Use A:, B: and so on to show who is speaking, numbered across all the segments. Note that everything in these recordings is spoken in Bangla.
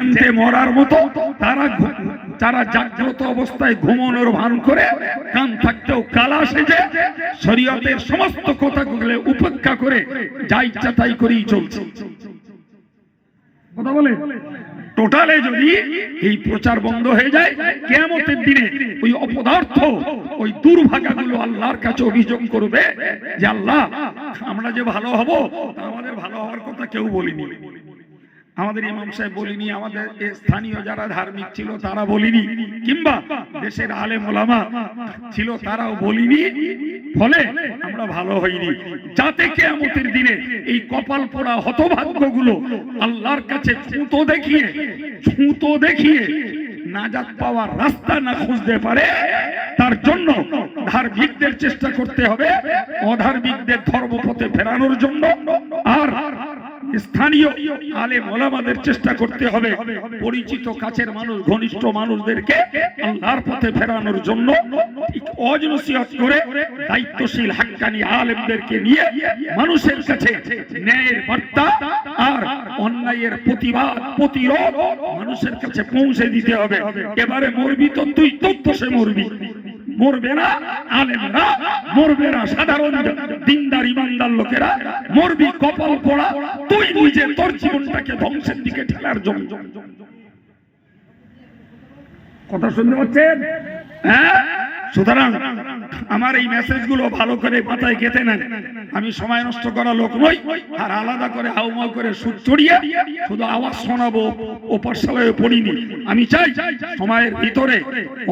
A: মরার মতো তারা জাগ্রত অবস্থায় ঘুমানোর ভান করে কান থাকতেও কালা সেজে শরীয়তের সমস্ত কথাগুলো উপেক্ষা করে যা ইচ্ছা তাই করেই চলছে। কথা বলে টোটালে যদি এই প্রচার বন্ধ হয়ে যায়, কিয়ামতের দিনে ওই অপদার্থ ওই দুর্ভাগাগুলো আল্লাহর কাছে অভিযোগ করবে যে আল্লাহ, আমরা যে ভালো হব আমাদের ভালো হওয়ার কথা কেউ বলিনি, আমাদের ইমাম সাহেব বলিনি, আমাদের স্থানীয় যারা ধার্মিক ছিল তারা বলিনি, কিংবা দেশের আলেম ওলামা ছিল তারাও বলিনি, ফলে আমরা ভালো হইনি। যাতে কিয়ামতের দিনে এই কপাল পোড়া হতভাগ্যগুলো আল্লাহর কাছে ছুঁতো দেখিয়ে নাজাত পাওয়ার রাস্তা না খুঁজতে পারে, তার জন্য ধার্মিকদের চেষ্টা করতে হবে অধার্মিকদের ধর্মপথে ফেরানোর জন্য, আর স্থানীয় আলেম ওলামাদের চেষ্টা করতে হবে পরিচিত কাছের মানুষ ঘনিষ্ঠ মানুষদেরকে আল্লাহর পথে ফেরানোর জন্য ওয়াজ-নসিহত করে দায়িত্বশীল হাক্কানি আলেমদেরকে নিয়ে মানুষের কাছে ন্যায়ের বার্তা আর অন্যায়ের প্রতিরোধ মানুষের কাছে পৌঁছে দিতে হবে। এবারে মরবি তো তুই তত্ত্বসে মরবে না আলেমরা, মরবে না সাধারণ দিনদার ইমানদার লোকেরা, মরবি কপাল পোড়া তুই নিজে তোর জীবনটাকে ধ্বংসের দিকে ঠেলার জন্য। কথা শুনতে পাচ্ছেন? হ্যাঁ, সুতরাং আমার এই মেসেজগুলো ভালো করে মাথায় গেঁথে নেন। আমি সময় নষ্ট করা লোক নই, আর আলাদা করে হাউমাউ করে সুর চড়িয়ে শুধু আওয়াজ শোনাবো ও পাঠশালায় পড়িনি। আমি চাই সময়ের ভিতরে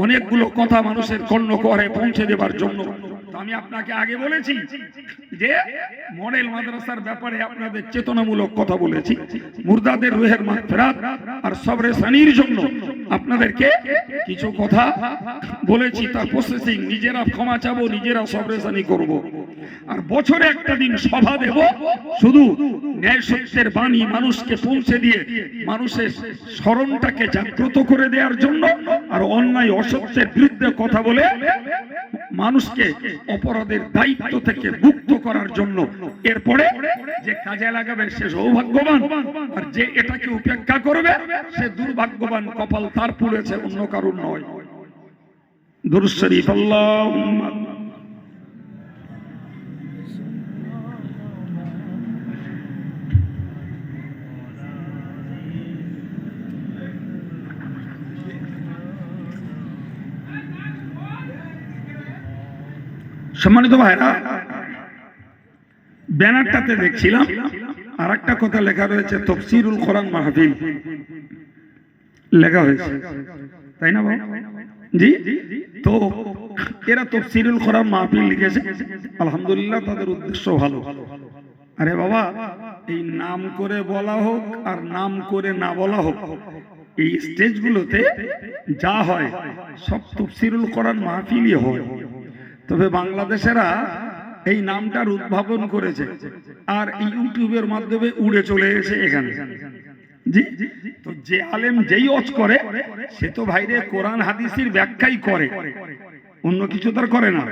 A: অনেকগুলো কথা মানুষের কর্ণকুহরে পৌঁছে দেবার জন্য। আমি আপনাকে আগে বলেছি যে মডেল মাদ্রাসার ব্যাপারে আপনাদের চেতনামূলক কথা বলেছি, মুর্দাদের রুহের মাগফিরাত আর সবরে সানির জন্য আপনাদেরকে কিছু কথা বলেছি। তার প্রসেসিং নিজেরা ক্ষমা চাবো, নিজেরা সবরে সানি করব, আর বছরে একটা দিন সভা দেব শুধু ন্যায় সত্যের বাণী মানুষকে পৌঁছে দিয়ে মানুষের স্মরণটাকে জাগ্রত করে দেওয়ার জন্য, আর অন্যায় অসত্যের বিরুদ্ধে কথা বলে মানুষকে অপরাধের দায়িত্ব থেকে মুক্ত করার জন্য। এরপরে যে কাজে লাগাবে সে সৌভাগ্যবান, আর যে এটাকে উপেক্ষা করবে সে দুর্ভাগ্যবান, কপাল তার পুড়েছে, অন্য কারণ নয়। দুরূদ শরীফ আল্লাহুম্মা সম্মানিত ভাইরা, ব্যানারটাতে দেখছিলাম আর একটা কথা লেখা রয়েছে তাফসীরুল কোরআন মাহফিল লেখা হয়েছে, তাই না ভাই? জি, তো এরা তাফসীরুল কোরআন মাহফিল লিখেছে, আলহামদুলিল্লাহ, তাদের উদ্দেশ্য ভালো। আরে বাবা, এই নাম করে বলা হোক আর নাম করে না বলা হোক, এই স্টেজগুলোতে যা হয় সব তাফসীরুল কোরআন মাহফিলই হয়। তবে বাংলাদেশেরা এই নামটার উদ্ভাবন করেছে আর ইউটিউবের মাধ্যমে উড়ে চলে এসে এখানে। জি, তো যে আলেম যেই ওয়াজ করে সে তো ভাইরে কোরআন হাদিসের ব্যাখ্যাই করে, অন্য কিছু তার করে না।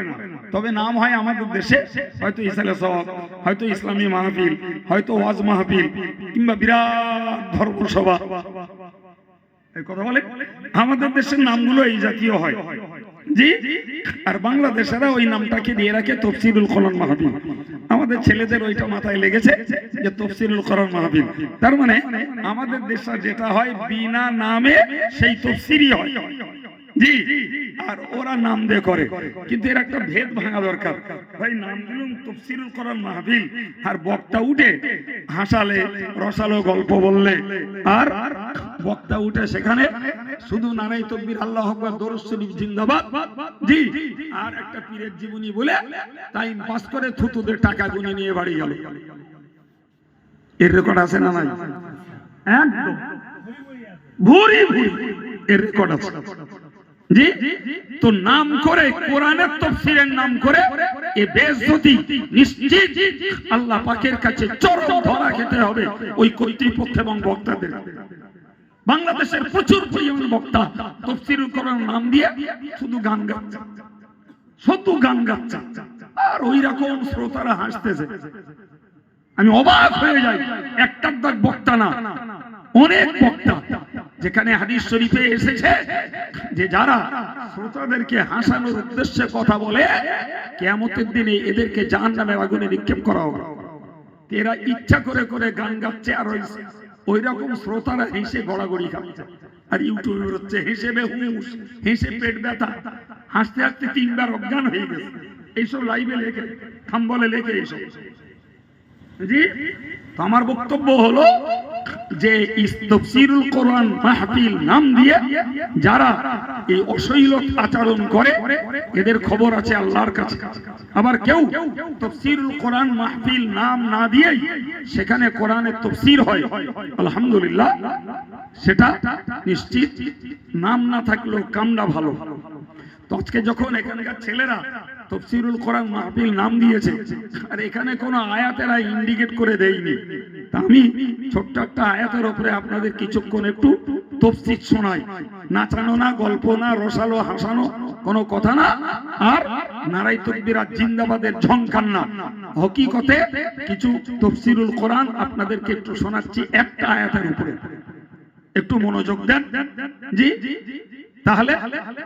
A: তবে নাম হয় আমাদের দেশে হয়তো ইসলামী সওয়াব, হয়তো ইসলামী মাহফিল, হয়তো ওয়াজ মাহফিল, কিংবা বিরাট ধর্মসভা, এই কথা বলে। আমাদের দেশের নামগুলো এই জাতীয় হয়। জি, আর বাংলাদেশেরা ওই নামটাকে দিয়ে রাখে তাফসীরুল কোরআন মাহফিল। আমাদের ছেলেদের ওইটা মাথায় লেগেছে যে তাফসীরুল কোরআন মাহফিল, তার মানে আমাদের দেশে যেটা হয় বিনা নামে সেই তাফসীরই হয়। জি, আর ওরা নাম দিয়ে করে, কিন্তু এর একটা ভেদ ভাঙা দরকার। ভাই নাম দিলাম তাফসীরুল কোরআন মাহফিল, আর বক্তা উঠে হাসালে রসালো গল্প বললে, আর বক্তা উঠে সেখানে শুধু নারায়ে তাকবীর, আল্লাহু আকবার, দরুদ শরীফ জিন্দাবাদ, জি, আর একটা পীরের জীবনী বলে টাইম পাস করে থুতুদের টাকা গুনে নিয়ে বাড়ি গেল। এর রেকর্ড আছে না নাই? একদম ভুরি ভুরি এর রেকর্ড আছে। জি, তো নাম করে কোরআনের তাফসীরের নাম করে এই বেইজ্জতি নিশ্চিত আল্লাহ পাকের কাছে চরম ধরা খেতে হবে ওই কর্তৃপক্ষ এবং বক্তাদের। বাংলাদেশের প্রচুর পরিমাণ বক্তা তাফসীরুল কোরআন নাম দিয়ে শুধু গান গাচ্ছে, আর ওই রকম শ্রোতারা হাসতেছে। আমি অবাক হয়ে যাই, একটার বক্তা না, অনেক বক্তা যেখানে হাদিস শরীফে এসেছে যে যারা শ্রোতাদেরকে হাসানোর উদ্দেশ্যে কথা বলে কিয়ামতের দিনে এদেরকে জাহান্নামের আগুনে নিক্ষেপ করা হবে। এরা ইচ্ছা করে করে গান গাচ্ছে আর ওই রকম শ্রোতারা হেসে গড়াগড়ি খাচ্ছে আর ইউটিউবে হচ্ছে হেসে বেহুশ, হেসে পেট ব্যথা, হাসতে হাসতে 3 বার অজ্ঞান হয়ে গেছে। এইসব লাইভে লেখে, থাম্বলে লেখে এইসব। জি, তো আমার বক্তব্য হলো যে তাফসীরুল কোরআন মাহফিল নাম দিয়ে যারা এই অশ্লীল আচরণ করে এদের খবর আছে আল্লাহর কাছে। আবার কেউ তাফসীরুল কোরআন মাহফিল নাম না দিয়ে সেখানে কোরআনের তাফসীর হয়, আলহামদুলিল্লাহ, সেটা নিশ্চিত নাম না থাকলেও কামটা ভালো। তো আজকে যখন এখানকার ছেলেরা তাফসীরুল কোরআন মাহফিল নাম দিয়েছে আর এখানে কোনো আয়াতেরা ইন্ডিকেট করে দেয়নি, তা আমি ছোট্ট একটা আয়াতের উপরে আপনাদের কিছুক্ষণ একটু তাফসীর শোনাই। নাচানো না, গল্প না, রসালো হাসানো কোনো কথা না, আর নারাই তাকবীর আর জিন্দাবাদের ঝংকার না, হকিকতে কিছু তাফসীরুল কোরআন আপনাদেরকে একটু শোনাচ্ছি একটা আয়াতের উপরে, একটু মনোযোগ দেন। জি, তাহলে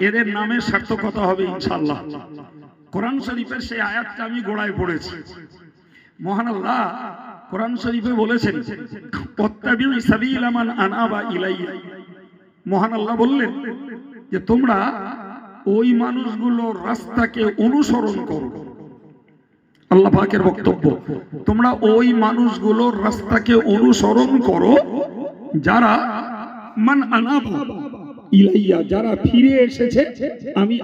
A: এদের নামের সার্থকতা হবে ইনশাআল্লাহ। কোরআন শরীফের সেই আয়াতটা আমি গোড়ায় পড়েছি। মহান আল্লাহ কোরআন শরীফে বলেছেন ওয়াত্তাবিউ সাবিলা মান আনাবা ইলাইয়া। মহান আল্লাহ বললেন যে তোমরা ওই মানুষগুলোর রাস্তাকে অনুসরণ করো। আল্লাহ পাকের বক্তব্য, তোমরা ওই মানুষগুলোর রাস্তাকে অনুসরণ করো যারা মান আনাবা ইলাইয়া, যারা ফিরে এসেছে আমি